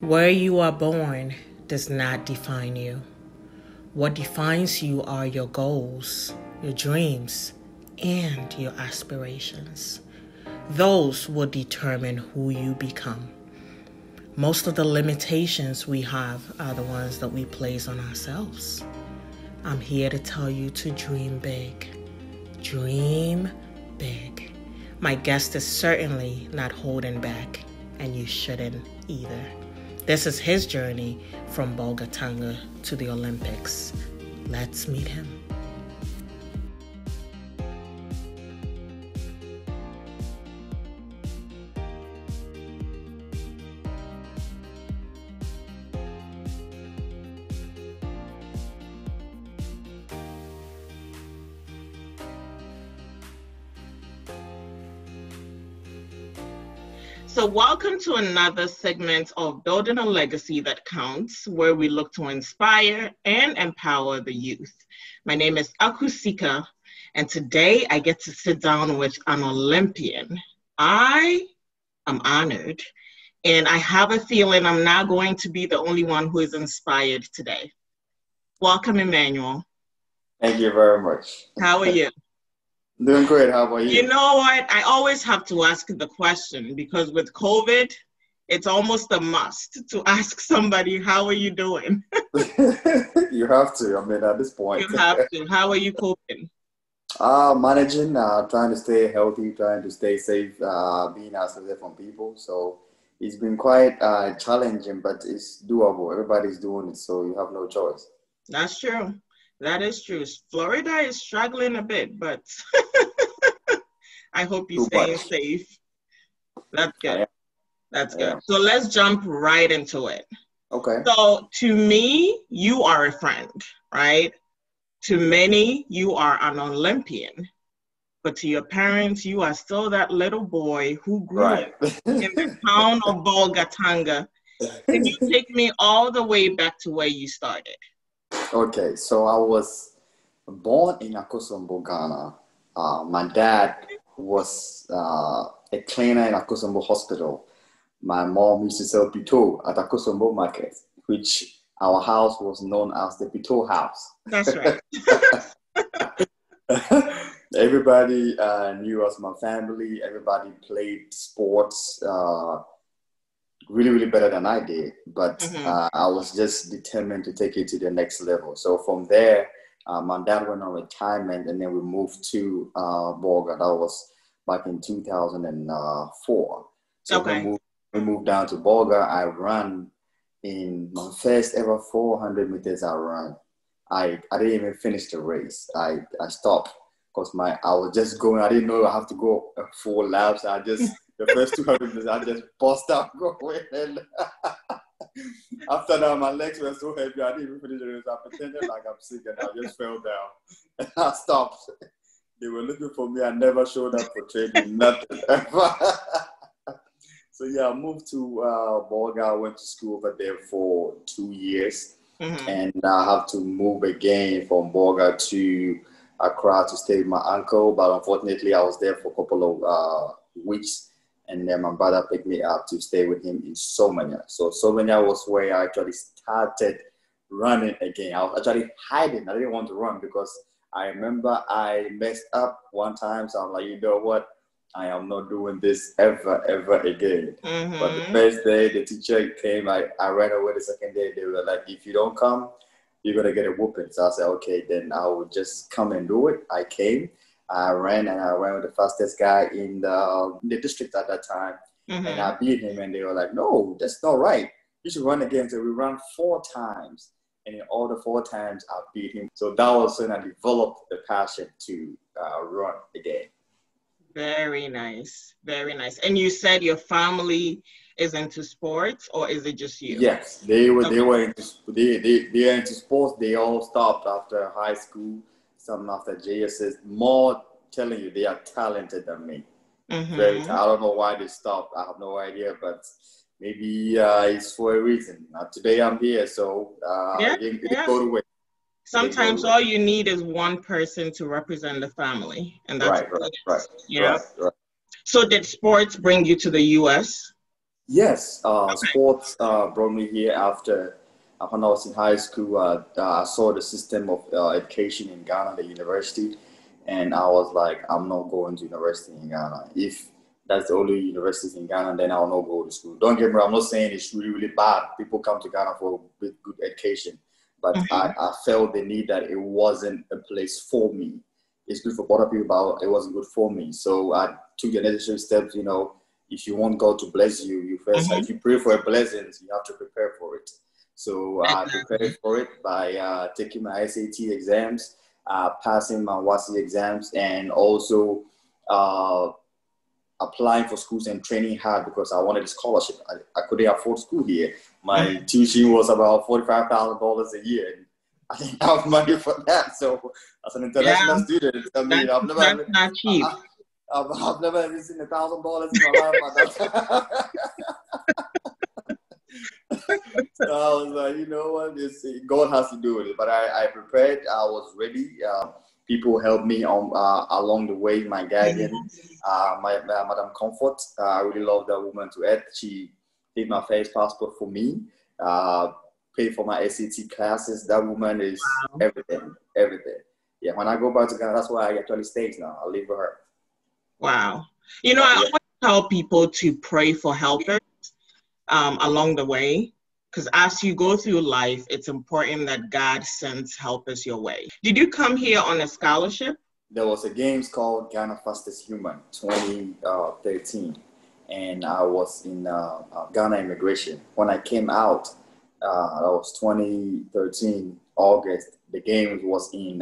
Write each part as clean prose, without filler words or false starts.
Where you are born does not define you. What defines you are your goals, your dreams, and your aspirations. Those will determine who you become. Most of the limitations we have are the ones that we place on ourselves. I'm here to tell you to dream big. Dream big. My guest is certainly not holding back, and you shouldn't either. This is his journey from Bolgatanga to the Olympics. Let's meet him. So welcome to another segment of Building a Legacy That Counts, where we look to inspire and empower the youth. My name is Akusika, and today I get to sit down with an Olympian. I am honored, and I have a feeling I'm not going to be the only one who is inspired today. Welcome, Emmanuel. Thank you very much. How are you? Doing great. How about you? You know what? I always have to ask the question because with COVID, it's almost a must to ask somebody, how are you doing? You have to. I mean, at this point. You have to. How are you coping? Managing, trying to stay healthy, trying to stay safe, being isolated from people. So it's been quite challenging, but it's doable. Everybody's doing it, so you have no choice. That's true. That is true. Florida is struggling a bit, but I hope you're staying safe. That's good. That's good. So let's jump right into it. Okay. So to me, you are a friend, right? To many, you are an Olympian. But to your parents, you are still that little boy who grew up in the town of Bolgatanga. Can you take me all the way back to where you started? Okay, so I was born in Akosombo, Ghana. My dad was a cleaner in Akosombo Hospital. My mom used to sell pito at Akosombo Market, which our house was known as the Pito House. That's right. Everybody knew us, my family. Everybody played sports really, really better than I did. But I was just determined to take it to the next level. So from there, my dad went on retirement, and then we moved to Bolga. That was back in 2004. So we moved down to Bolga. I ran in my first ever 400 meters I ran. I didn't even finish the race. I stopped because I was just going. I didn't know I have to go 4 laps. The first 200 meters, I just bust out going. And after that, my legs were so heavy, I didn't even finish the race. I pretended like I'm sick, and I just fell down. And I stopped. They were looking for me. I never showed up for training, nothing. So yeah, I moved to Bolga. I went to school over there for 2 years. And I have to move again from Bolga to Accra to stay with my uncle. But unfortunately, I was there for a couple of weeks. And then my brother picked me up to stay with him in Somania. So Somania was where I actually started running again. I was actually hiding. I didn't want to run because I remember I messed up one time. So I'm like, you know what? I am not doing this ever again. But the first day the teacher came, I ran away. The second day they were like, if you don't come, you're going to get a whooping. So I said, okay, then I will just come and do it. I came. I ran with the fastest guy in the district at that time. And I beat him, and they were like, no, that's not right. You should run again. So we ran 4 times. And in all the 4 times, I beat him. So that was when I developed the passion to run again. Very nice. Very nice. And you said your family is into sports, or is it just you? Yes, they were into sports. They all stopped after high school, some after JSS. More telling you, they are talented than me. I don't know why they stopped. I have no idea, but maybe it's for a reason. Today I'm here, so it didn't go to waste. Sometimes all you need is one person to represent the family, and that's right. Yeah. Right. So did sports bring you to the U.S.? Yes, sports brought me here after when I was in high school. I saw the system of education in Ghana, the university, and I was like, I'm not going to university in Ghana. If that's the only university in Ghana, then I'll not go to school. Don't get me wrong, I'm not saying it's really, really bad. People come to Ghana for good education, but I felt the need that it wasn't a place for me. It's good for other people, but it wasn't good for me. So I took the necessary steps, if you want God to bless you, you first, if you pray for a blessing, you have to prepare for it. So I prepared for it by taking my SAT exams, passing my WASI exams, and also applying for schools and training hard because I wanted a scholarship. I couldn't afford school here. My tuition was about $45,000 a year. I didn't have money for that. So as an international student, I mean, that's not cheap. I've never even seen $1,000 in my life. So I was like, you know what, God has to do with it. But I prepared. I was ready. People helped me along the way. My guardian, my Madam Comfort. I really love that woman to earth. She did my first passport for me. Paid for my SAT classes. That woman is everything. Yeah, when I go back to Ghana, that's why I actually stay now. I live with her. Wow. I always tell people to pray for helpers along the way, because as you go through life, it's important that God sends helpers your way. Did you come here on a scholarship? There was a games called Ghana Fastest Human 2013, and I was in Ghana Immigration. When I came out, that was 2013 August. The games was in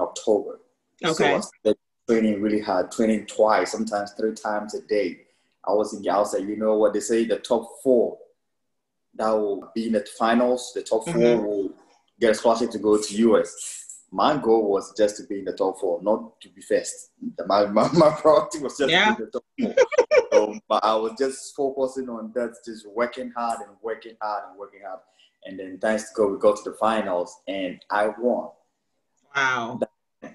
October. Okay. So training really hard, training twice, sometimes 3 times a day. I was thinking, I was like, you know what, they say the top 4 that will be in the finals, the top 4 will get a scholarship to go to US. My goal was just to be in the top 4, not to be first. My priority was just to be in the top 4. So, but I was just focusing on that, just working hard. And then thanks to God, we got to the finals and I won. Wow.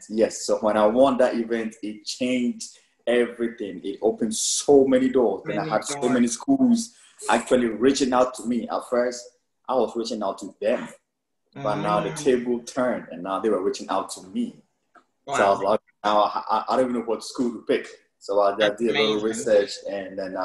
Yes, so when I won that event, it changed everything. It opened so many doors. And I had so many schools actually reaching out to me. At first, I was reaching out to them. But now the table turned and now they were reaching out to me. Wow. So I was like, now I don't even know what school to pick. So I did a little research, and then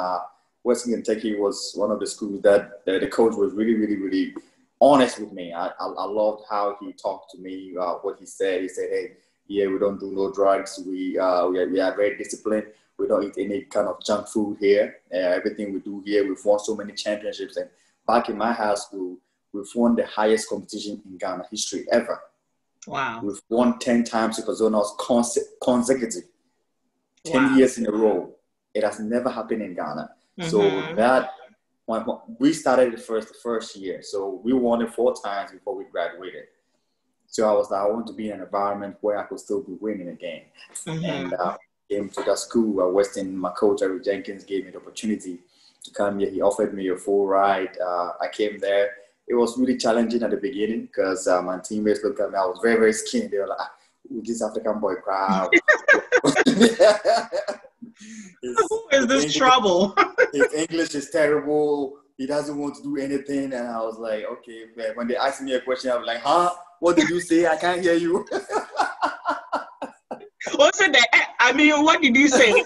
Western Kentucky was one of the schools that the coach was really, really, really honest with me. I loved how he talked to me, what he said. He said, hey, yeah, we don't do no drugs. We are very disciplined. We don't eat any kind of junk food here. Everything we do here, we've won so many championships. And back in my high school, we've won the highest competition in Ghana history ever. Wow. We've won 10 times Ecozonas consecutive. 10 years in a row. It has never happened in Ghana. So that, when we started the first year. So we won it 4 times before we graduated. So I was like, I want to be in an environment where I could still be winning again. And came to that school. Western, my coach, Eric Jenkins, gave me the opportunity to come here. He offered me a full ride. I came there. It was really challenging at the beginning because my teammates looked at me. I was very, very skinny. They were like, this African boy crowd. Who is this trouble? His English is terrible. He doesn't want to do anything. And I was like, okay. When they asked me a question, I was like, huh? What did you say? I can't hear you. What did you say?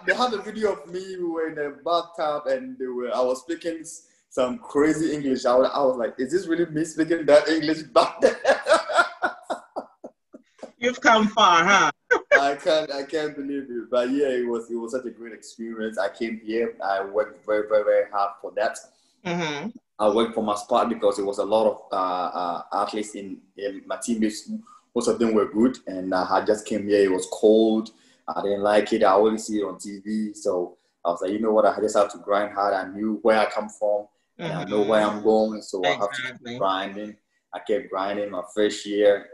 They had a video of me. We were in a bathtub and I was speaking some crazy English. I was like, is this really me speaking that English back there? You've come far, huh? I can't believe it. But yeah, it was such a great experience. I came here. I worked very, very, very hard for that. I worked for my spot because it was a lot of athletes in my teammates. Most of them were good, and I just came here. It was cold. I didn't like it. I only see it on TV. So I was like, you know what? I just have to grind hard. I knew where I come from, and I know where I'm going. So I have to keep grinding. I kept grinding. My first year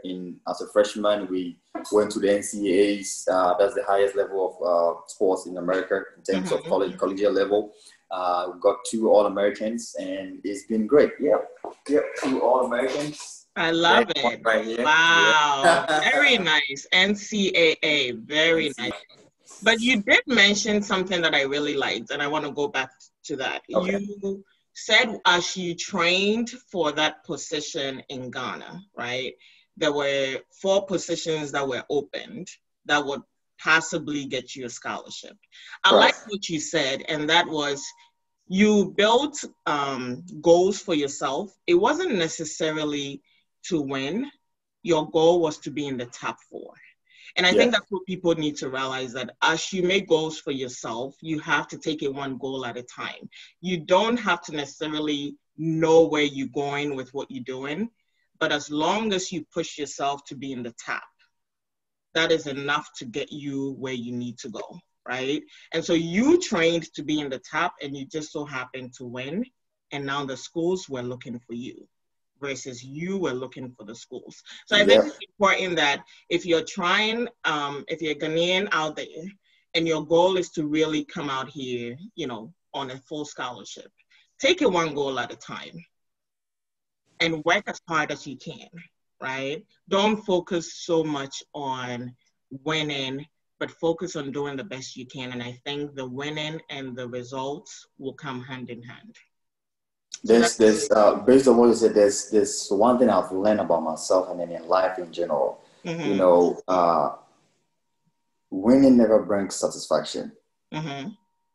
as a freshman, we went to the NCAAs. That's the highest level of sports in America in terms of collegiate level. We got 2 All-Americans, and it's been great. Yep, 2 All-Americans. I love it. Right here. Wow. Yeah. Very nice. NCAA. Very nice. But you did mention something that I really liked, and I want to go back to that. Okay. You said as you trained for that position in Ghana, right, there were 4 positions that were opened that would possibly get you a scholarship. I like Right. what you said, and that was you built goals for yourself. It wasn't necessarily to win. Your goal was to be in the top 4. And I think Yeah. that's what people need to realize, that as you make goals for yourself, you have to take it one goal at a time. You don't have to necessarily know where you're going with what you're doing, but as long as you push yourself to be in the top, that is enough to get you where you need to go, right? And so you trained to be in the top and you just so happened to win. And now the schools were looking for you versus you were looking for the schools. So I think Yeah. it's important that if you're trying, if you're Ghanaian out there and your goal is to really come out here, you know, on a full scholarship, take it one goal at a time and work as hard as you can, right? Don't focus so much on winning, but focus on doing the best you can. And I think the winning and the results will come hand in hand. So that's Based on what you said, there's one thing I've learned about myself and then in life in general. You mm-hmm, know, winning never brings satisfaction. mm-hmm,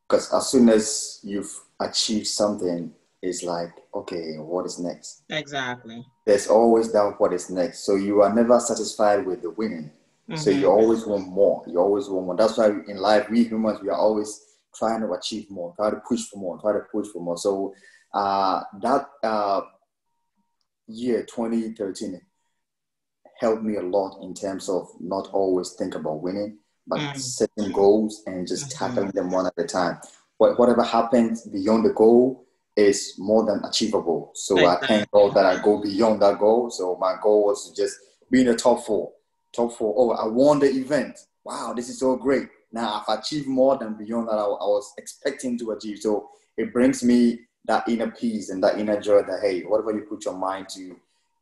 Because as soon as you've achieved something, it's like, okay, what is next? exactly. There's always doubt what is next. So you are never satisfied with the winning. So Mm-hmm, you always want more. You always want more. That's why in life, we humans, we are always trying to achieve more, try to push for more, try to push for more. So that year 2013 helped me a lot in terms of not always think about winning, but setting goals and just mm-hmm. tackling them one at a time. Whatever happens beyond the goal is more than achievable. So I thank Exactly. God that I go beyond that goal. So my goal was to just be in the top 4. Top 4. Oh, I won the event. Wow, this is so great. Now I've achieved more than beyond that I was expecting to achieve. So it brings me that inner peace and that inner joy that, hey, whatever you put your mind to,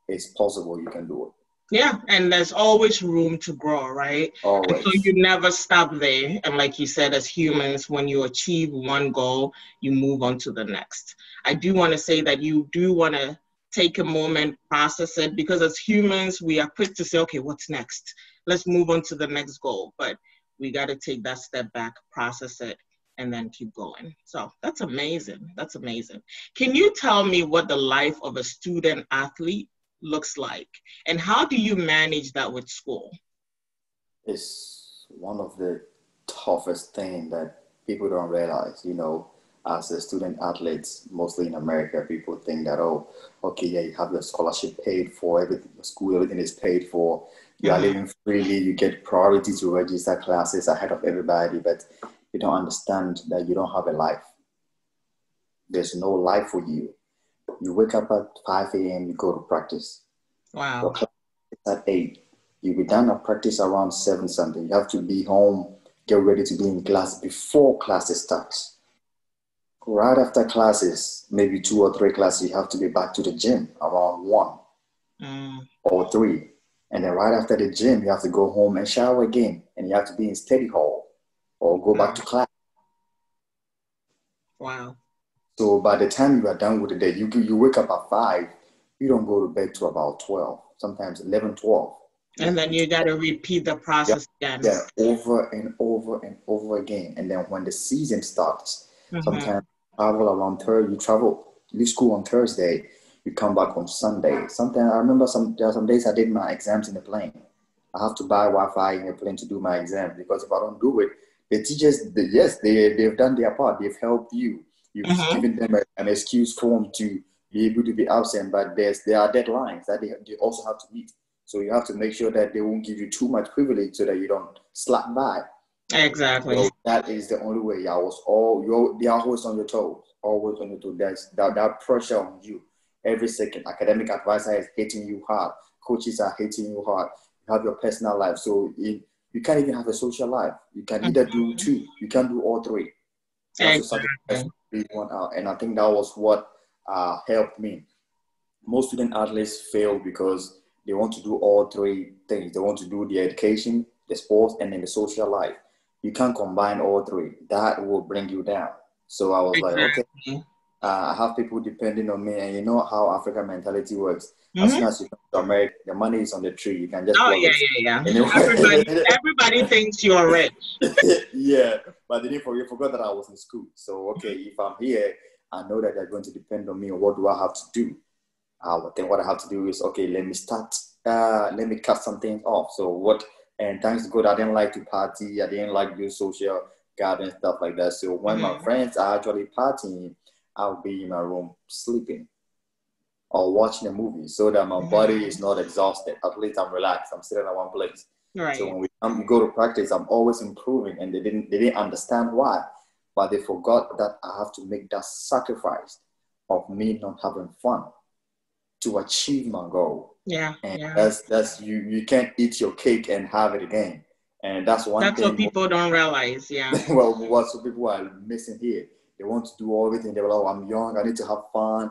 it's possible. You can do it. Yeah, and there's always room to grow, right? And so Always. you never stop there. And like you said, as humans, when you achieve one goal, you move on to the next. I do want to say that you do want to take a moment, process it, because as humans, we are quick to say, okay, what's next? Let's move on to the next goal. But we got to take that step back, process it, and then keep going. So that's amazing. That's amazing. Can you tell me what the life of a student athlete looks like, and how do you manage that with school? It's one of the toughest things that people don't realize. You know, as a student athletes, mostly in America, people think that, oh, okay, yeah, you have the scholarship paid for, everything, school, everything is paid for. You are living freely. You get priority to register classes ahead of everybody, but you don't understand that you don't have a life. There's no life for you. You wake up at 5 a.m., you go to practice. Your Wow. class is at 8. You'll be done at practice around 7 something. You have to be home, get ready to be in class before classes starts. Right after classes, maybe 2 or 3 classes, you have to be back to the gym around 1 or 3. And then right after the gym, you have to go home and shower again. And you have to be in study hall or go back to class. Wow. So by the time you are done with the day, you wake up at 5, you don't go to bed till about 12, sometimes 11, 12. And then you got to repeat the Yeah, process again. yeah, over and over and over again. And then when the season starts, sometimes you travel, leave school on Thursday, you come back on Sunday. Sometimes I remember there are some days I did my exams in the plane. I have to buy Wi-Fi in the plane to do my exam because if I don't do it, the teachers, they've done their part. They've helped you. You've given them an excuse form to be able to be absent, but there are deadlines that they also have to meet. So you have to make sure that they won't give you too much privilege so that you don't slack by. Exactly. So that is the only way. They are always on your toes, always on your toes. There's that pressure on you every second. Academic advisor is hitting you hard. Coaches are hitting you hard. You have your personal life. So you can't even have a social life. You can either do 2. You can't do all 3. You have to sacrifice one out. And I think that was what helped me. Most student athletes fail because they want to do all 3 things. They want to do the education, the sports, and then the social life. you can't combine all three. That will bring you down. So I was like, okay, I have people depending on me, and you know how African mentality works. As soon as you come to America, the money is on the tree. You can just Oh plug yeah, it. yeah, yeah. Anyway. Everybody thinks you're rich. Yeah, but they forgot that I was in school. So okay, if I'm here, I know that they're going to depend on me. What do I have to do? Then what I have to do is, okay, let me start. Let me cut some things off. So what? And thanks to God, I didn't like to party. I didn't like do social gathering, stuff like that. So when my friends are actually partying, I'll be in my room sleeping or watching a movie so that my body is not exhausted. At least I'm relaxed. I'm sitting at one place. Right. So when we go to practice, I'm always improving, and they didn't understand why, but they forgot that I have to make that sacrifice of me not having fun to achieve my goal. Yeah. And that's you can't eat your cake and have it again. And that's one thing. That's what people don't realize. Yeah. Well, what some people are missing here. They want to do everything. They're like, oh, I'm young. I need to have fun.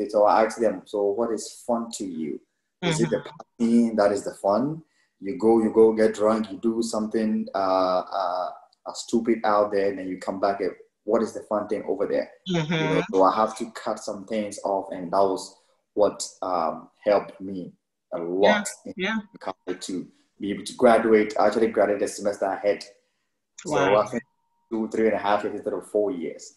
So I ask them, so what is fun to you? Is it the partying that is the fun? You go get drunk. You do something stupid out there, and then you come back. What is the fun thing over there? So I have to cut some things off, and that was what helped me a lot to be able to graduate. I actually graduated the semester ahead. So I think 3.5 years instead of 4 years.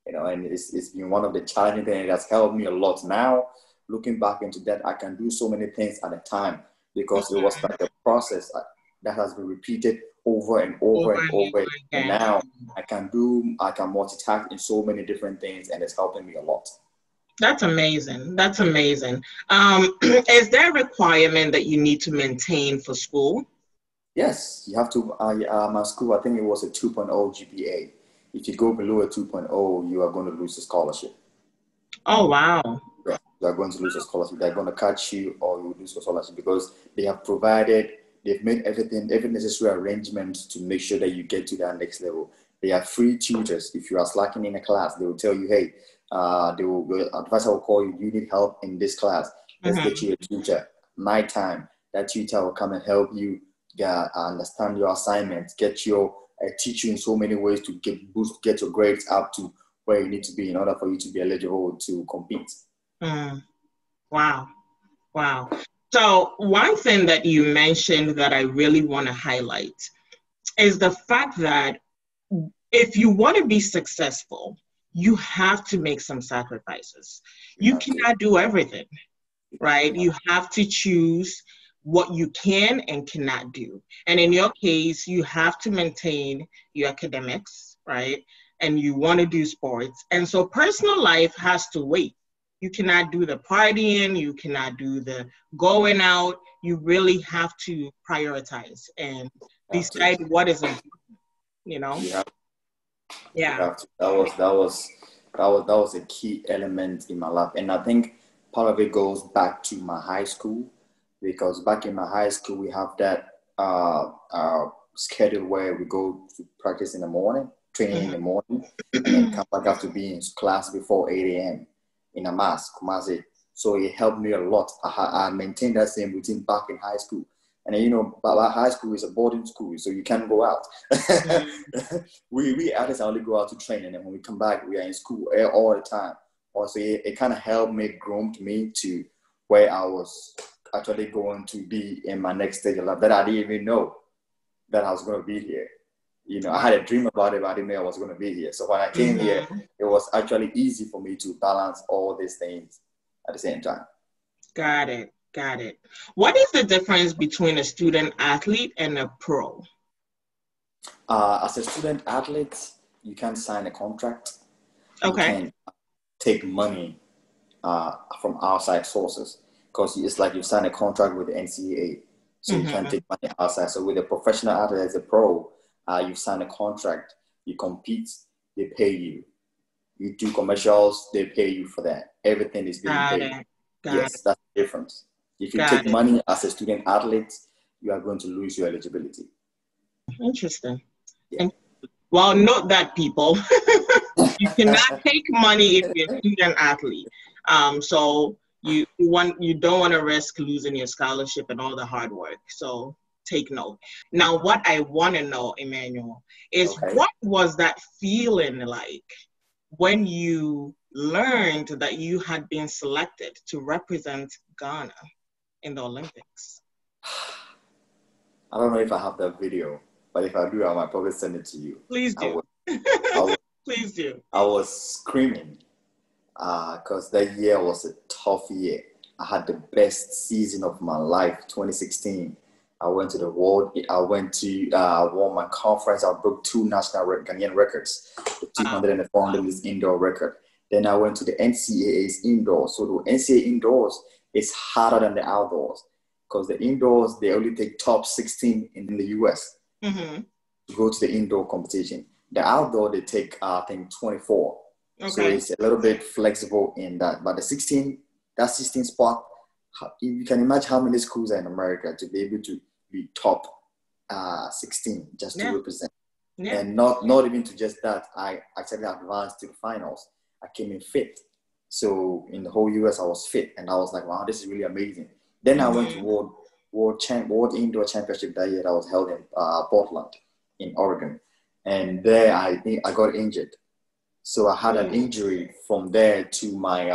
And it's been one of the challenging things that's helped me a lot. Now, looking back into that, I can do so many things at a time because it was like a process that has been repeated over and over and over. And now I can multitask in so many different things, and it's helping me a lot. That's amazing. That's amazing. Is there a requirement that you need to maintain for school? Yes, you have to. My school, I think it was a 2.0 GPA. If you go below a 2.0, you are going to lose a scholarship. Oh, wow. Yeah, you are going to lose a scholarship. They're going to catch you, or you lose a scholarship because they've made every necessary arrangement to make sure that you get to that next level. They have free tutors. If you are slacking in a class, they will tell you, hey, the advisor will call you, you need help in this class. Let's get you a tutor. Nighttime, that tutor will come and help you understand your assignments, teach you in so many ways to get your grades up to where you need to be in order for you to be eligible to compete. Wow. So one thing that you mentioned that I really want to highlight is the fact that if you want to be successful, you have to make some sacrifices. You cannot do everything, right? You have to choose what you can and cannot do. And in your case, you have to maintain your academics, right? And you want to do sports. And so personal life has to wait. You cannot do the partying, you cannot do the going out. You really have to prioritize and decide what is important, Yeah. That was a key element in my life. And I think part of it goes back to my high school, because back in my high school, we have that schedule where we go to practice in the morning, training in the morning, and then come back after being in class before 8 a.m. in a mass, Kumasi. So it helped me a lot. I maintained that same routine back in high school. And but high school is a boarding school, so you can't go out. we artists only go out to train, and then when we come back, we are in school all the time. Also, it kind of helped me, groomed me to where I was actually going to be in my next stage of life that I didn't even know that I was going to be here. I had a dream about it, but I didn't know I was going to be here. So when I came here, it was actually easy for me to balance all these things at the same time. Got it. What is the difference between a student athlete and a pro? As a student athlete, you can't sign a contract. Okay. You can take money from outside sources, because it's like you sign a contract with the NCAA. So you can't take money outside. So with a professional athlete as a pro, you sign a contract, you compete, they pay you. You do commercials, they pay you for that. Everything is being paid. Yes, that's the difference. If you take money as a student athlete, you are going to lose your eligibility. Interesting. Yeah. Well, note that, people. You cannot take money if you're a student athlete. So you don't want to risk losing your scholarship and all the hard work. So take note. Now, what I want to know, Emmanuel, is what was that feeling like when you learned that you had been selected to represent Ghana in the Olympics? I don't know if I have that video, but if I do, I might probably send it to you. Please do. Please do. I was screaming because that year was a tough year. I had the best season of my life, 2016. I went to the world. I went to won my conference. I broke 2 national Ghanaian records, the 200 and the 400 is indoor record. Then I went to the NCAA's indoors. So the NCAA indoors is harder than the outdoors because the indoors, they only take top 16 in the US to go to the indoor competition. The outdoor, they take, I think, 24. Okay. So it's a little bit flexible in that. But the 16, that 16 spot, you can imagine how many schools are in America to be able to be top 16 just to represent. Yeah. And not even to just that, I actually advanced to the finals. I came in 5th. So in the whole US, I was 5th. And I was like, wow, this is really amazing. Then I went to World Indoor Championship that year that was held in Portland in Oregon. And there I got injured. So I had an injury from there to my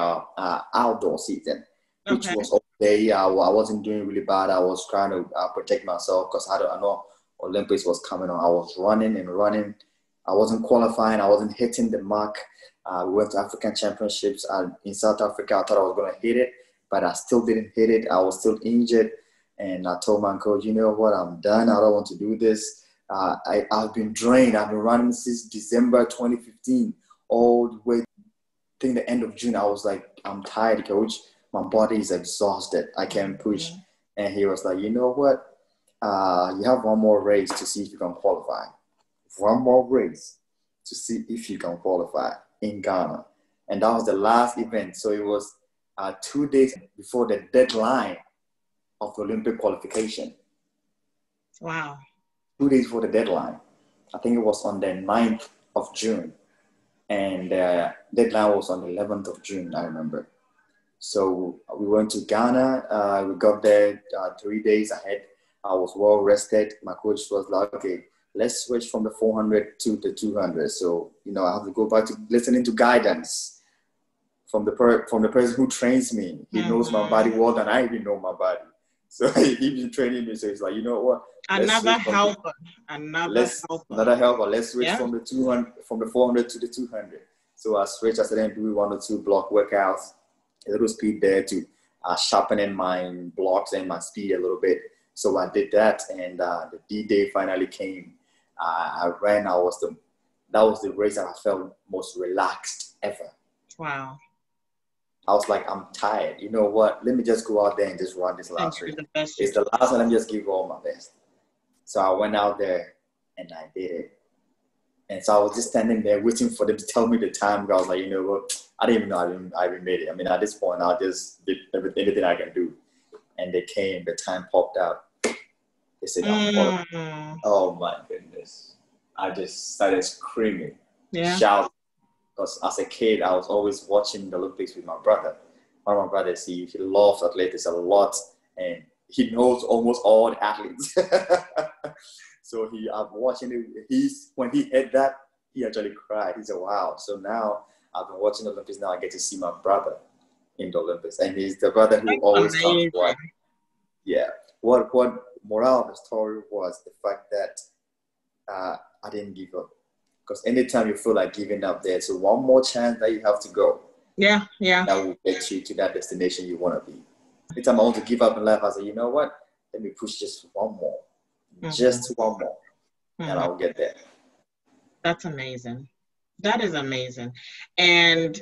outdoor season, which was okay. I wasn't doing really bad. I was trying to protect myself because I know Olympics was coming on. I was running. I wasn't qualifying. I wasn't hitting the mark. We went to African Championships in South Africa. I thought I was going to hit it, but I still didn't hit it. I was still injured. And I told my coach, you know what, I'm done. I don't want to do this. I've been drained. I've been running since December 2015, all the way to the end of June. I was like, I'm tired, coach. My body is exhausted. I can't push. And he was like, you know what? You have one more race to see if you can qualify. One more race to see if you can qualify in Ghana. And that was the last event. So it was 2 days before the deadline of the Olympic qualification. Wow. 2 days before the deadline. I think it was on the 9th of June. And the deadline was on the 11th of June, I remember. So we went to Ghana. We got there 3 days ahead. I was well rested. My coach was like, okay, let's switch from the 400 to the 200. So, I have to go back to listening to guidance from the person who trains me. He knows my body more than I even know my body. So he's been training me. So he's like, you know what? Another helper. Let's switch from the 200, from the 400 to the 200. So I switched. I started doing 1 or 2 block workouts, a little speed there to sharpening my blocks and my speed a little bit. So I did that, and the D-Day finally came. I ran. That was the race that I felt most relaxed ever. Wow. I was like, I'm tired. You know what? Let me just go out there and just run this last race. It's the last one. Let me just give all my best. So I went out there and I did it. And so I was just standing there waiting for them to tell me the time. I was like, you know what? I didn't even know I even made it. I mean, at this point, I just did anything I can do. And they came. The time popped out. They said, oh my goodness. I just started screaming, shouting. Because as a kid, I was always watching the Olympics with my brother. One of my brothers, he loves athletics a lot, and he knows almost all the athletes. So I'm watching it. When he heard that, he actually cried. He said, wow. So now I've been watching the Olympics. Now I get to see my brother in the Olympics. And he's the brother who always comes watch. Yeah. What moral of the story was the fact that I didn't give up. Because anytime you feel like giving up, there's one more chance that you have to go. Yeah. That will get you to that destination you want to be. Anytime I want to give up in life, I say, you know what? Let me push just one more. Just one more. And I'll get there. That's amazing. That is amazing. And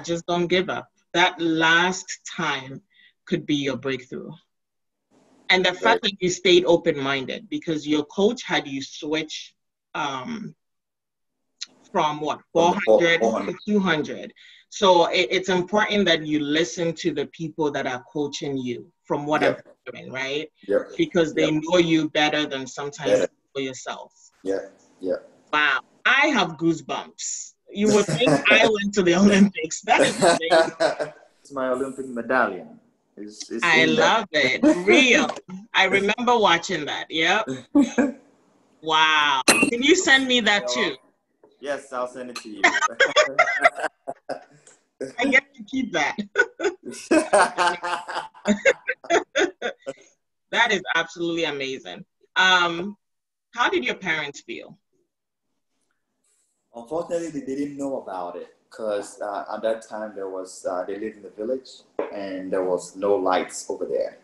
just don't give up. That last time could be your breakthrough. And the fact that you stayed open-minded, because your coach had you switch from 400 to 200. So it's important that you listen to the people that are coaching you from what I'm doing, right? Yeah. Because they know you better than sometimes for yourself. Yeah. Wow. I have goosebumps. You would think I went to the Olympics. That is amazing. It's my Olympic medallion. It's I in there. love it. Rio. I remember watching that. Yep. Wow. Can you send me that too? Yes, I'll send it to you. I get to keep that. That is absolutely amazing. How did your parents feel? Unfortunately, they didn't know about it because at that time they lived in the village and there was no lights over there.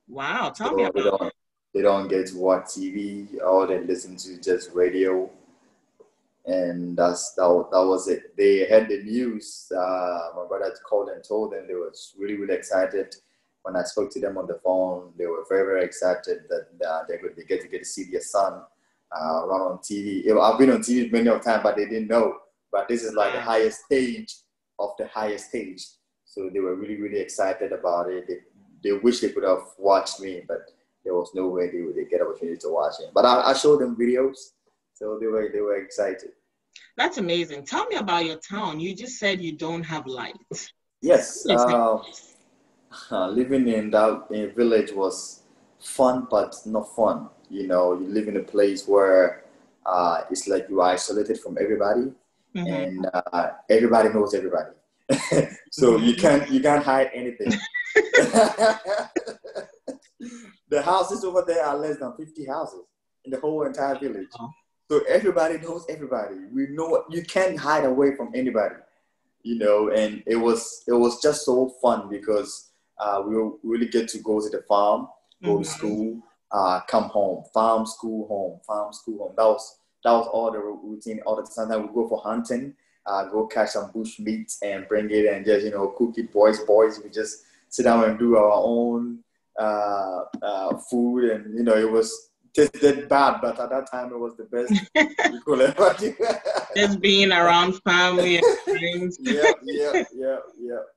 Wow, tell me So about it. they don't get to watch TV or they listen to just radio, and that was it. They had the news. My brother called and told them they were really really excited. When I spoke to them on the phone, they were very very excited that they could get to see their son run on TV. I've been on TV many of times, but they didn't know. But this is like the highest stage of the highest stage. So they were really really excited about it. They wish they could have watched me, but there was no way they would get opportunity to watch it. But I showed them videos, so they were excited. That's amazing. Tell me about your town. You just said you don't have light. Yes, living in a village was fun, but not fun. You know, you live in a place where it's like you are isolated from everybody, and everybody knows everybody. So you can't hide anything. The houses over there are less than 50 houses in the whole entire village. So everybody knows everybody. We know you can't hide away from anybody, you know. And it was just so fun because we really get to go to the farm, go to school, come home, farm, school, home, farm, school, home. That was all the routine. All the time we go for hunting, go catch some bush meat and bring it and just cook it. Boys, we just sit down and do our own food, and it was tasted bad, but at that time it was the best we could ever do. Just being around family and friends. Yeah.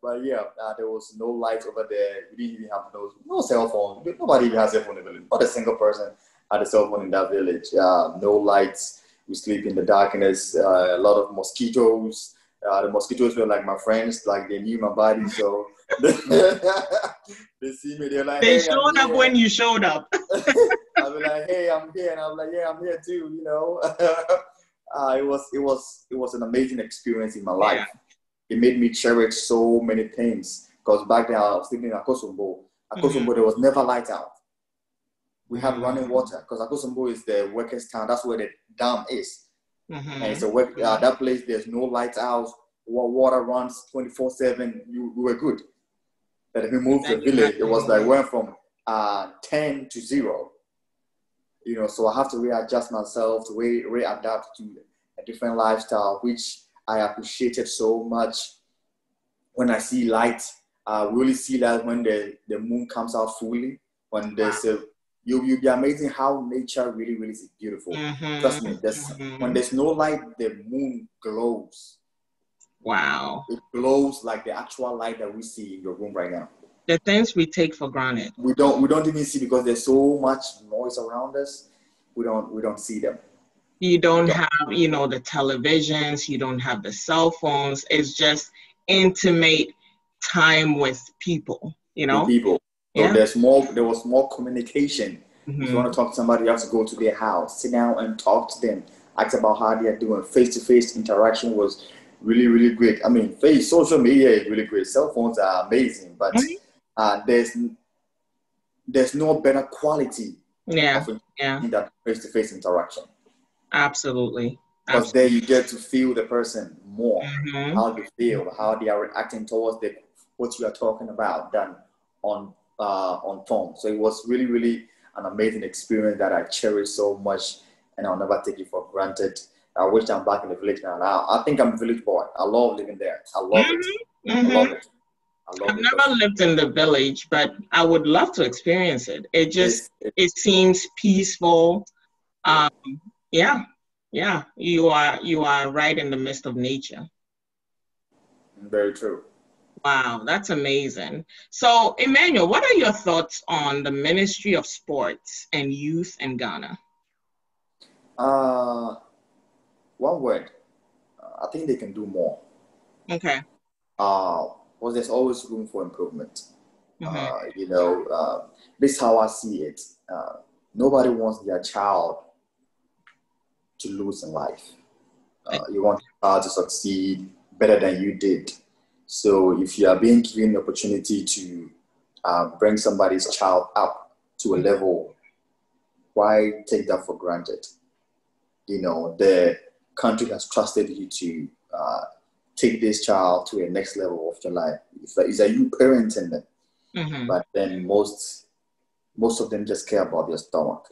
But yeah, there was no light over there. We didn't even have no cell phone. Nobody even has a cell phone in the village. Not a single person had a cell phone in that village. No lights. We sleep in the darkness. A lot of mosquitoes. The mosquitoes were like my friends, like they knew my body, so they see me. They're like, they hey, showed up when you showed up. I'll be like, hey, I'm here, and I'm like, yeah, I'm here too. It was an amazing experience in my life. Yeah. It made me cherish so many things because back then I was living in Akosombo. There was never light out. We had running water because Akosombo is the workers' town. That's where the dam is. And so that place, there's no lights out. Water runs 24/7. We were good. But if we moved to the village, it was like went from 10 to 0. So I have to readjust myself to readapt to a different lifestyle, which I appreciated so much. When I see light, we only see that when the moon comes out fully. When there's you'll be amazing how nature really, really is beautiful. Trust me, when there's no light, the moon glows. Wow. It glows like the actual light that we see in your room right now. The things we take for granted. We don't even see because there's so much noise around us. We don't see them. You don't have, the televisions, you don't have the cell phones. It's just intimate time with people, With people. So there was more communication. If you want to talk to somebody, you have to go to their house, sit down and talk to them, ask about how they are doing. Face-to-face interaction was really, really great. I mean, social media is really great. Cell phones are amazing, but there's no better quality of that face-to-face interaction. Absolutely. Because there you get to feel the person more, how they feel, how they are reacting towards what you are talking about than on phone. So it was really, really an amazing experience that I cherish so much, and I'll never take it for granted. I wish I'm back in the village now. I think I'm a village boy. I love living there. I love it. I love it. I've never lived in the village, but I would love to experience it. It seems peaceful. Yeah, you are right in the midst of nature. Very true. Wow, that's amazing. So, Emmanuel, what are your thoughts on the Ministry of Sports and Youth in Ghana? One word. I think they can do more. Okay. Well, there's always room for improvement. This is how I see it. Nobody wants their child to lose in life. You want your child to succeed better than you did. So if you are being given the opportunity to bring somebody's child up to a level, why take that for granted? The country has trusted you to take this child to a next level of your life. It's like you parenting them. But then most of them just care about their stomach.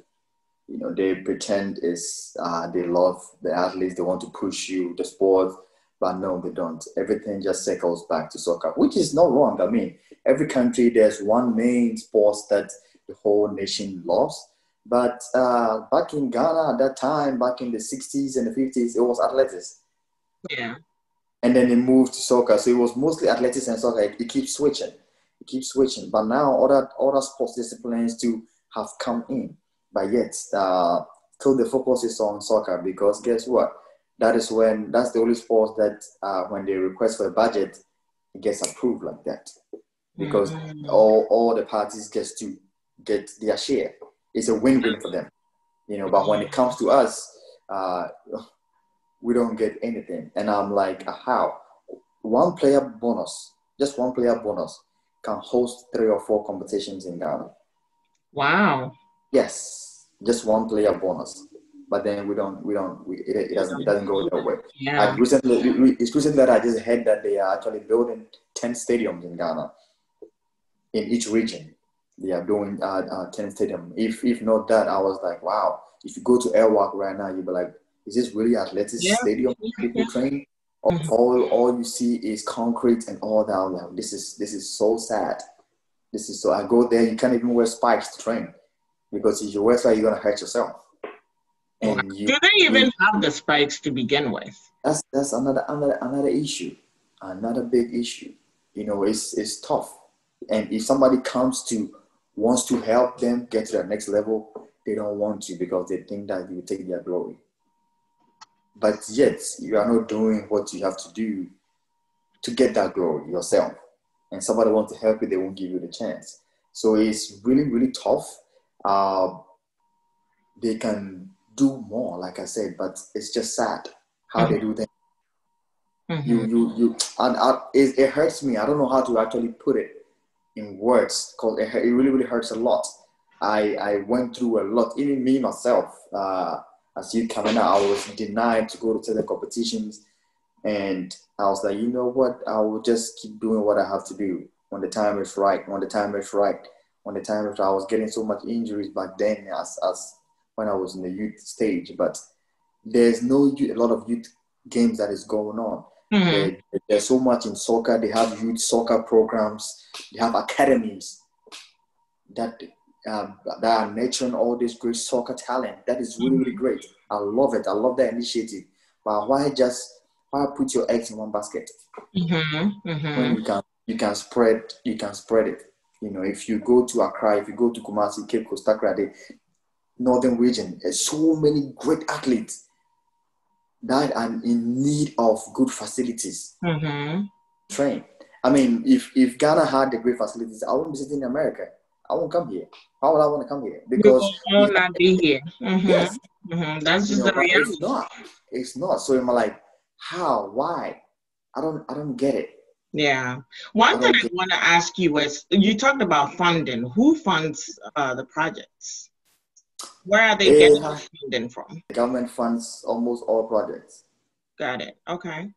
They pretend they love the athletes, they want to push you, the sport, but no, they don't. Everything just circles back to soccer, which is not wrong. I mean, every country, there's one main sport that the whole nation loves. But back in Ghana at that time, back in the 60s and the 50s, it was athletics. Yeah. And then it moved to soccer. So it was mostly athletics and soccer. It keeps switching. But now other sports disciplines too have come in. But yet, still the focus is on soccer, because guess what? That's the only sport that when they request for a budget, it gets approved like that. Because all the parties get their share. It's a win-win for them. But when it comes to us, we don't get anything. And I'm like, how? Just one player bonus can host 3 or 4 competitions in Ghana. Wow. Yes, just one player bonus. But then it doesn't go that way. Yeah. It's recently that I just heard that they are actually building 10 stadiums in Ghana. In each region, they are doing 10 stadiums. If not that, I was like, wow. If you go to Airwalk right now, you'll be like, is this really athletics stadium people train? All you see is concrete and all that. Like, this is so sad. I go there, you can't even wear spikes to train, because if you wear spikes, you're gonna hurt yourself. And do they even have the spikes to begin with? That's another issue, another big issue. It's tough. And if somebody wants to help them get to the next level, they don't want to, because they think that you will take their glory. But yet, you are not doing what you have to do to get that glory yourself. And somebody wants to help you, they won't give you the chance. So it's really, really tough. They can do more, like I said, but it's just sad how they do that. It hurts me. I don't know how to actually put it in words, because it really, really hurts a lot. I went through a lot, even me myself. As you coming out, I was denied to go to certain competitions, and I was like, you know what? I will just keep doing what I have to do when the time is right. I was getting so much injuries back then, as when I was in the youth stage. But there's a lot of youth games that is going on. There's so much in soccer. They have youth soccer programs. They have academies that are nurturing all this great soccer talent. That is really, really great. I love it. I love that initiative. But why put your eggs in one basket? When you can spread it. If you go to Accra, if you go to Kumasi, Cape Coast, the northern region, there's so many great athletes that are in need of good facilities. Train. I mean, if Ghana had the great facilities, I wouldn't be sitting in America. I won't come here. Why would I want to come here? Because we will not be here. Yes. That's just the reality. It's not. So I'm like, how? Why? I don't get it. Yeah. One thing I want to ask you is, you talked about funding. Who funds the projects? Where are they getting funding from? The government funds almost all projects. Got it. Okay.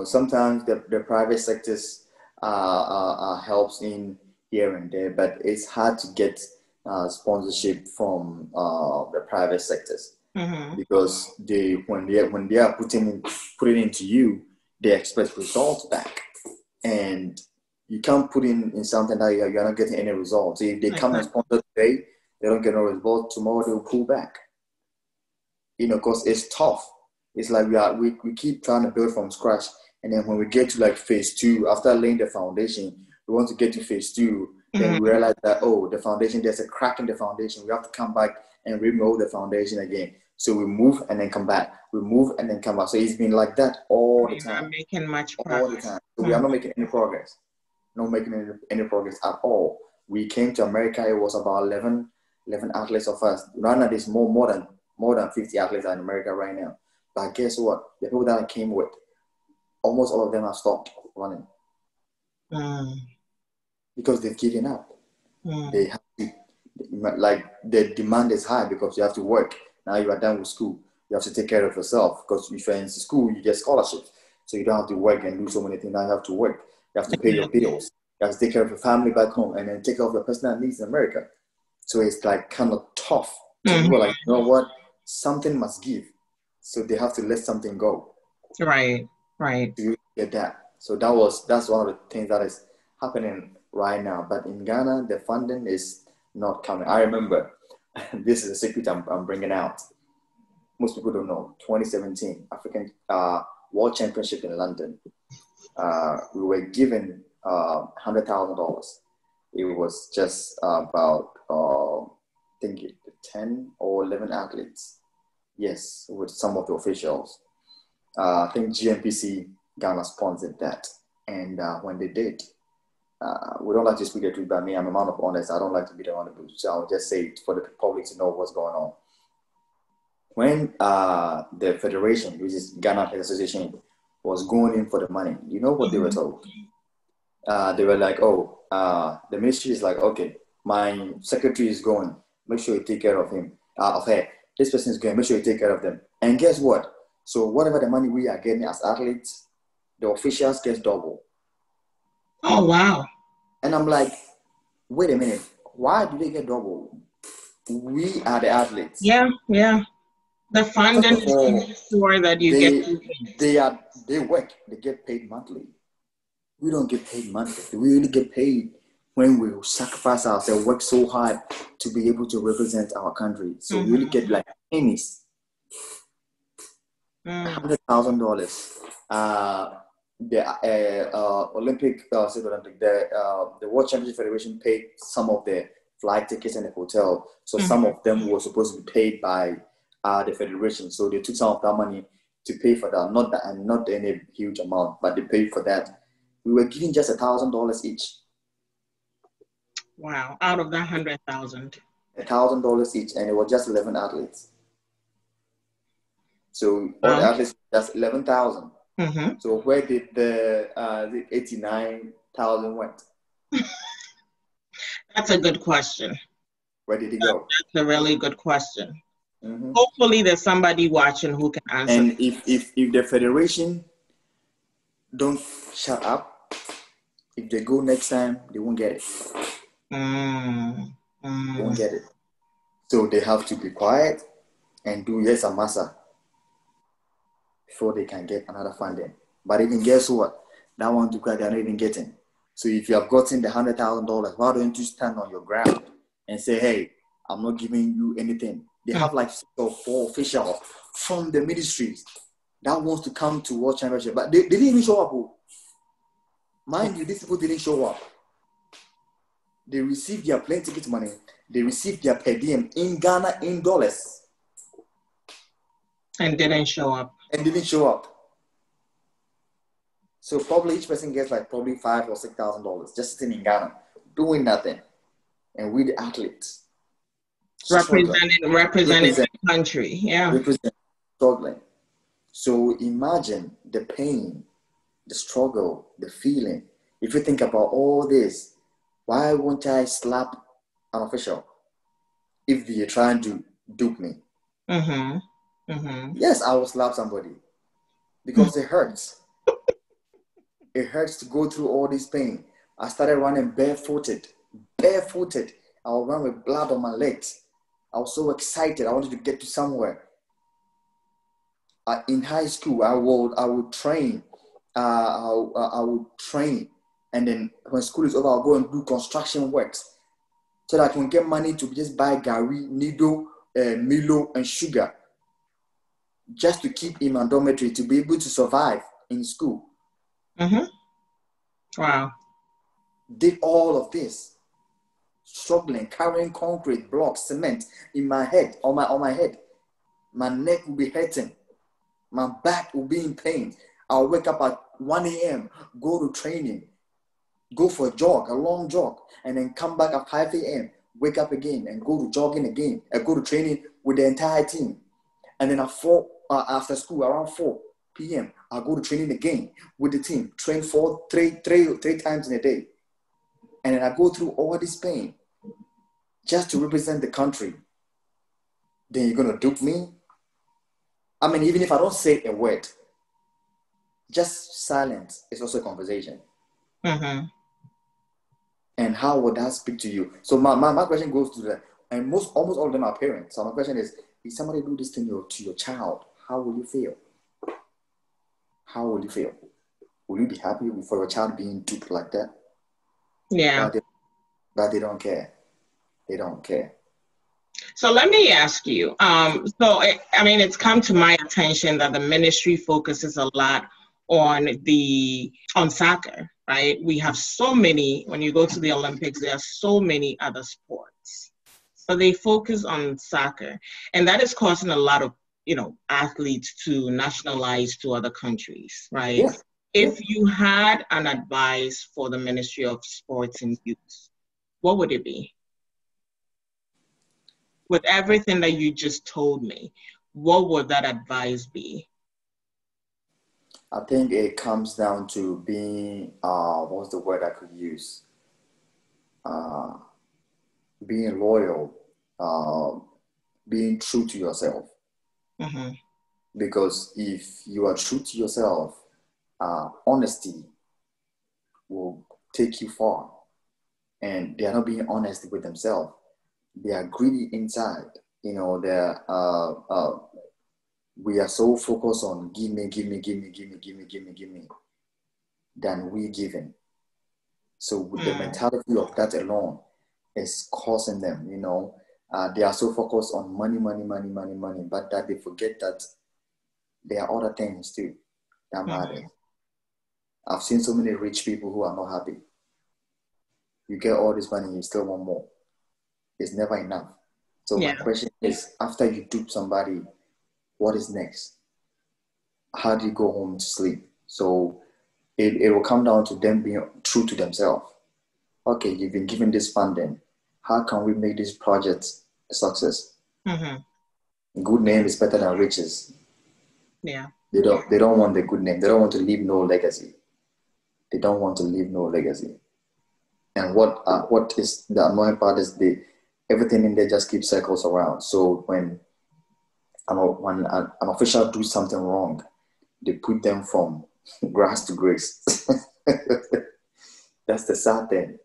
Sometimes the private sectors helps in here and there, but it's hard to get sponsorship from the private sectors, because when they are putting into you, they expect results back, and you can't put in something that you're not getting any results. If they come and sponsor today, they don't get no results. Tomorrow they'll pull back. Because it's tough. It's like we keep trying to build from scratch, and then when we get to like phase 2, after laying the foundation, we want to get to phase 2. Then we realize that, the foundation, there's a crack in the foundation. We have to come back and remove the foundation again. So we move and then come back. We move and then come back. So it's been like that all the time. We're not making much progress. All the time. So we are not making any progress. Not making any progress at all. we came to America. It was about 11 athletes of us. Right now, there's more than 50 athletes in America right now. But guess what? The people that I came with, almost all of them have stopped running because they've given up. They have to, like, the demand is high because you have to work. Now you are done with school. You have to take care of yourself because if you're in school, you get scholarships. So you don't have to work and do so many things. Now you have to work. You have to pay your bills. You have to take care of your family back home and then take care of your personal needs in America. So it's like kind of tough. So people are like, you know what? Something must give. So they have to let something go. Right. To get that. So that's one of the things that is happening right now. But in Ghana, the funding is not coming. I remember, this is a secret I'm bringing out. Most people don't know. 2017 African World Championship in London. We were given $100,000. It was just about I think 10 or 11 athletes. Yes, with some of the officials. I think GNPC Ghana sponsored that, and when they did, we don't like to speak the truth by me. I'm a man of honest. I don't like to be the one to, so I'll just say it for the public to know what's going on. When the federation, which is Ghana Athletes Association, was going in for the money, you know what they were told? They were like, the ministry is like, okay, my secretary is going. Make sure you take care of him, of her. This person is going. Make sure you take care of them. And guess what? So whatever the money we are getting as athletes, the officials get double. Oh, wow. And I'm like, wait a minute. Why do they get double? We are the athletes. Yeah. The funding is to make sure that you get they work. They get paid monthly. We don't get paid monthly. We really get paid when we sacrifice ourselves, work so hard to be able to represent our country. So we really get like pennies. $100,000. The Olympic, the World Championship Federation paid some of the flight tickets and the hotel. So some of them were supposed to be paid by the federation. So they took some of that money to pay for that. Not any huge amount, but they paid for that. We were giving just $1,000 each. Wow! Out of that 100,000. $1,000 each, and it was just 11 athletes. So all the athletes, that's 11,000. So where did the 89,000 went? That's a good question. Where did it go? That's a really good question. Hopefully there's somebody watching who can answer. And if the federation don't shut up, if they go next time, they won't get it. They won't get it. So they have to be quiet and do yes and massa before they can get another funding. But even guess what? That one to cry, they're not even getting. So if you have gotten the $100,000, why don't you stand on your ground and say, hey, I'm not giving you anything? They have like 4 officials from the ministries that wants to come to World Championship, but they didn't even show up. Mind you, these people didn't show up. They received their plane ticket money. They received their per diem in Ghana in dollars. And didn't show up. So probably each person gets like probably $5,000 or $6,000 just sitting in Ghana doing nothing. And we the athletes representing the country. Yeah. Struggling. So imagine the pain, the struggle, the feeling. If you think about all this, why won't I slap an official if they're trying to dupe me? Yes, I will slap somebody because it hurts. It hurts to go through all this pain. I started running barefooted. I would run with blood on my legs. I was so excited. I wanted to get to somewhere. In high school, I would train. I would train. And then when school is over, I'll go and do construction works so that I can get money to just buy gari, needle, Milo, and sugar just to keep in my dormitory to be able to survive in school. Wow. Did all of this. Struggling, carrying concrete, blocks, cement in my head, on my head. My neck will be hurting. My back will be in pain. I'll wake up at 1 a.m., go to training. go for a jog, a long jog, and then come back at 5 a.m., wake up again and go to jogging again, and go to training with the entire team. And then at 4, after school, around 4 p.m., I'll go to training again with the team, train three times in a day. And then I go through all this pain just to represent the country. Then you're going to dupe me? I mean, even if I don't say a word, just silence is also a conversation. Mm-hmm. And how would that speak to you? So my question goes to that. And almost all of them are parents. So my question is, if somebody do this thing to your child, how will you feel? How will you feel? Will you be happy for your child being duped like that? Yeah. But they don't care. They don't care. So let me ask you. It's come to my attention that the ministry focuses a lot on soccer, right? We have so many, when you go to the Olympics, there are so many other sports. But they focus on soccer. And that is causing a lot of, athletes to nationalize to other countries, right? Yeah. If you had an advice for the Ministry of Sports and Youth, what would it be? With everything that you just told me, what would that advice be? I think it comes down to being, what's the word I could use? Being loyal, being true to yourself. Mm-hmm. Because if you are true to yourself, honesty will take you far. And they are not being honest with themselves. They are greedy inside. We are so focused on give me, than we giving. So with the mentality of that alone is causing them, they are so focused on money, but that they forget that there are other things too that matter. I've seen so many rich people who are not happy. You get all this money, you still want more. It's never enough. So my question is, after you dupe somebody, what is next? How do you go home to sleep? So it will come down to them being true to themselves. Okay, you've been given this funding. How can we make this project a success? Mm-hmm. Good name is better than riches. Yeah. They don't want the good name. They don't want to leave no legacy. They don't want to leave no legacy. And what is the annoying part is everything in there just keeps circles around. So when an official do something wrong, they put them from grass to grace. That's the sad thing.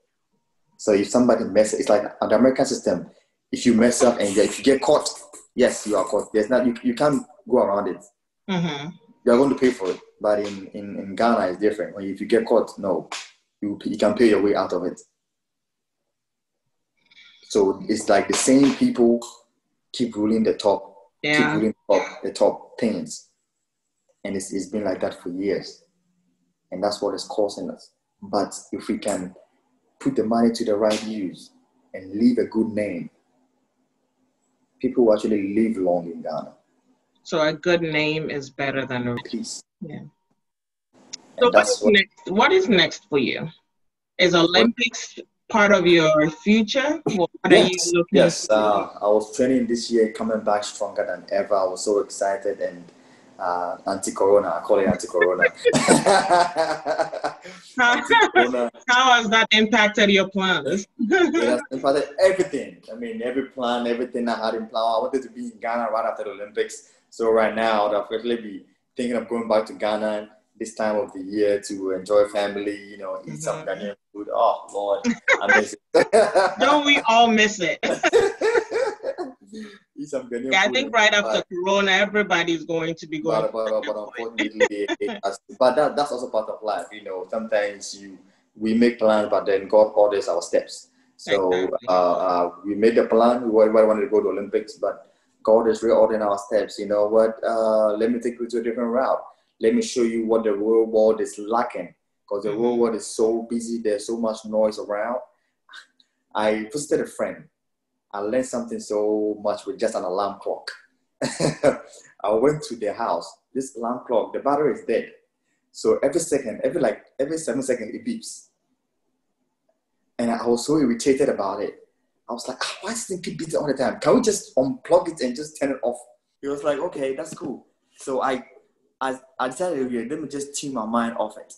So if somebody messes, it's like the American system. If you mess up and if you get caught, yes, you are caught. There's not you can't go around it. Mm-hmm. You're going to pay for it. But in Ghana, it's different. If you get caught, no, you can pay your way out of it. So it's like the same people keep ruling the top, keep ruling the top things. And it's been like that for years. And that's what is causing us. But if we can put the money to the right use and leave a good name, people will actually live long in Ghana. So a good name is better than a peace. Yeah. So what is next for you? Is Olympics part of your future? What are you looking Yes. I was training this year, coming back stronger than ever. I was so excited and anti-corona. I call it anti-corona. Anti-corona. How has that impacted your plans? It has impacted everything. I mean, everything I had in plan. I wanted to be in Ghana right after the Olympics. So right now, I'll definitely be thinking of going back to Ghana this time of the year to enjoy family, eat some Ghanaian food. Oh, Lord, I miss it. Don't we all miss it? Eat some Ghanaian food. I think right after Corona, everybody's going to be going. But unfortunately, that's also part of life. Sometimes we make plans, but then God orders our steps. So we made the plan. We wanted to go to Olympics, but God is reordering our steps. You know what? Let me take you to a different route. Let me show you what the real world is lacking, because the real world is so busy. There's so much noise around. I visited a friend. I learned something so much with just an alarm clock. I went to their house. This alarm clock, the battery is dead. So every 7 seconds, it beeps. And I was so irritated about it. I was like, why does it keep beating all the time? Can we just unplug it and just turn it off? He was like, okay, that's cool. So I decided, let me just tune my mind off it.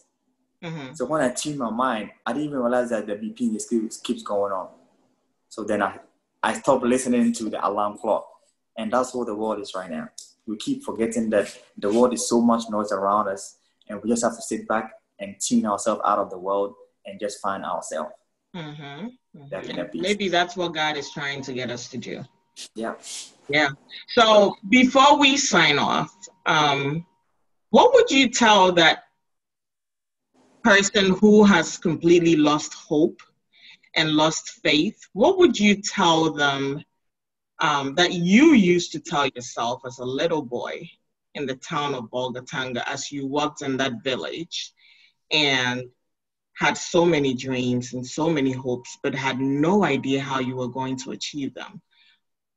Mm-hmm. So when I tuned my mind, I didn't even realize that the BP keeps going on. So then I stopped listening to the alarm clock. And that's what the world is right now. We keep forgetting that the world is so much noise around us, and we just have to sit back and tune ourselves out of the world and just find ourselves. Mm-hmm. Mm-hmm. Maybe that's what God is trying to get us to do. Yeah. Yeah. So before we sign off, what would you tell that person who has completely lost hope and lost faith? What would you tell them that you used to tell yourself as a little boy in the town of Bolgatanga as you walked in that village and had so many dreams and so many hopes, but had no idea how you were going to achieve them?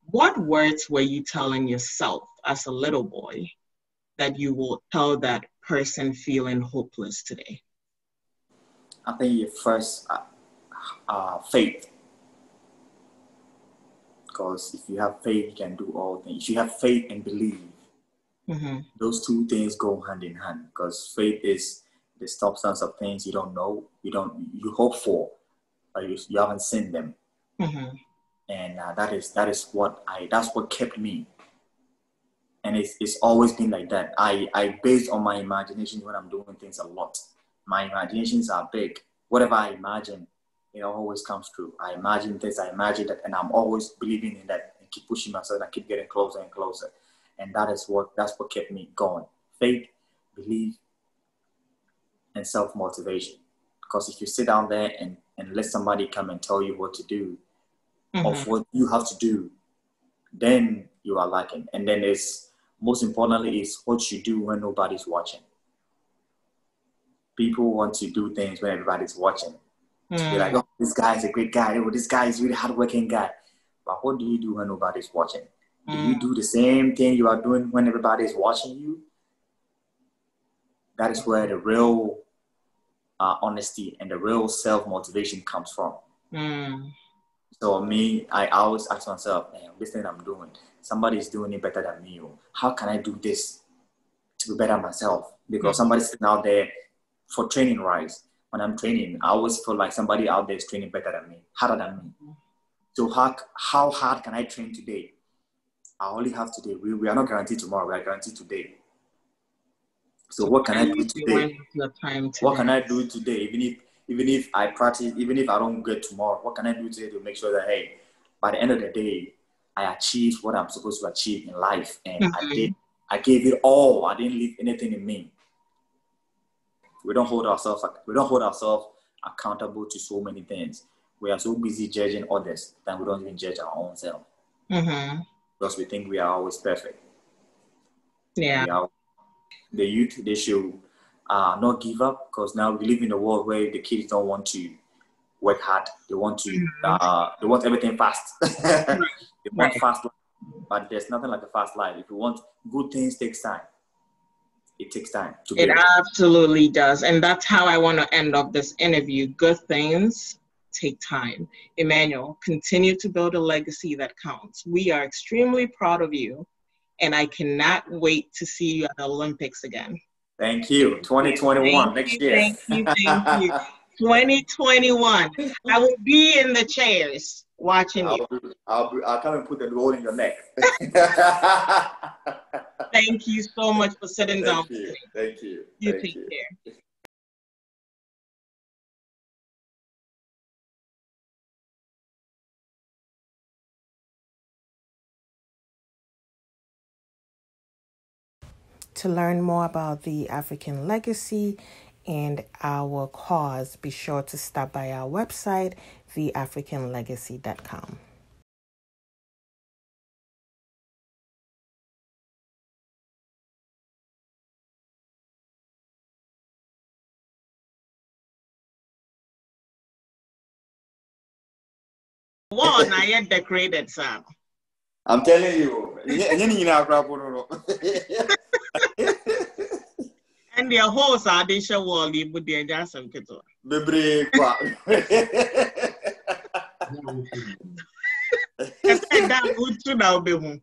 What words were you telling yourself as a little boy that you will tell that person feeling hopeless today? I think your first faith. Because if you have faith, you can do all things. If you have faith and believe, mm-hmm. those two things go hand in hand. Because faith is the substance of things you don't know, you hope for, but you haven't seen them. Mm-hmm. And that's what kept me. And it's always been like that. I based on my imagination when I'm doing things a lot. My imaginations are big. Whatever I imagine, it always comes true. I imagine this, I imagine that, and I'm always believing in that and keep pushing myself and keep getting closer and closer. And that's what kept me going. Faith, belief, and self-motivation. Because if you sit down there and let somebody come and tell you what to do, mm-hmm. or what you have to do, then you are lacking. And then most importantly is what you do when nobody's watching. People want to do things when everybody's watching. They're like, oh, this guy is a great guy. Oh, this guy is a really hardworking guy. But what do you do when nobody's watching? Do you do the same thing you are doing when everybody's watching you? That is where the real honesty and the real self-motivation comes from. So me, I always ask myself, man, this thing I'm doing, somebody is doing it better than me. How can I do this to be better myself? Because somebody's sitting out there for training rise. When I'm training, I always feel like somebody out there is training better than me, harder than me. So how hard can I train today? I only have today. We are not guaranteed tomorrow. We are guaranteed today. So what can I do today? What can I do today? Even if I practice, even if I don't get tomorrow, what can I do today to make sure that, hey, by the end of the day, I achieved what I'm supposed to achieve in life. And I gave it all. I didn't leave anything in me. We don't hold ourselves accountable to so many things. We are so busy judging others that we don't even judge our own self. Mm-hmm. Because we think we are always perfect. Yeah. The youth, they should not give up, because now we live in a world where the kids don't want to work hard. They want they want everything fast. They want fast life. But there's nothing like a fast life. If you want good things, takes time. It takes time to build. It absolutely does. And that's how I want to end up this interview. Good things take time. Emmanuel, continue to build a legacy that counts. We are extremely proud of you, and I cannot wait to see you at the Olympics again. Thank you. 2021, next year. Thank you. 2021. I will be in the chairs watching you. I'll come and put the gold in your neck. Thank you so much for sitting down. Thank you. You take care. To learn more about the African legacy and our cause, be sure to stop by our website, theafricanlegacy.com. Wow, now you're decorated, Sam. I'm telling you. And their hosts are they show wall, but they're just some kid. That would too now be home.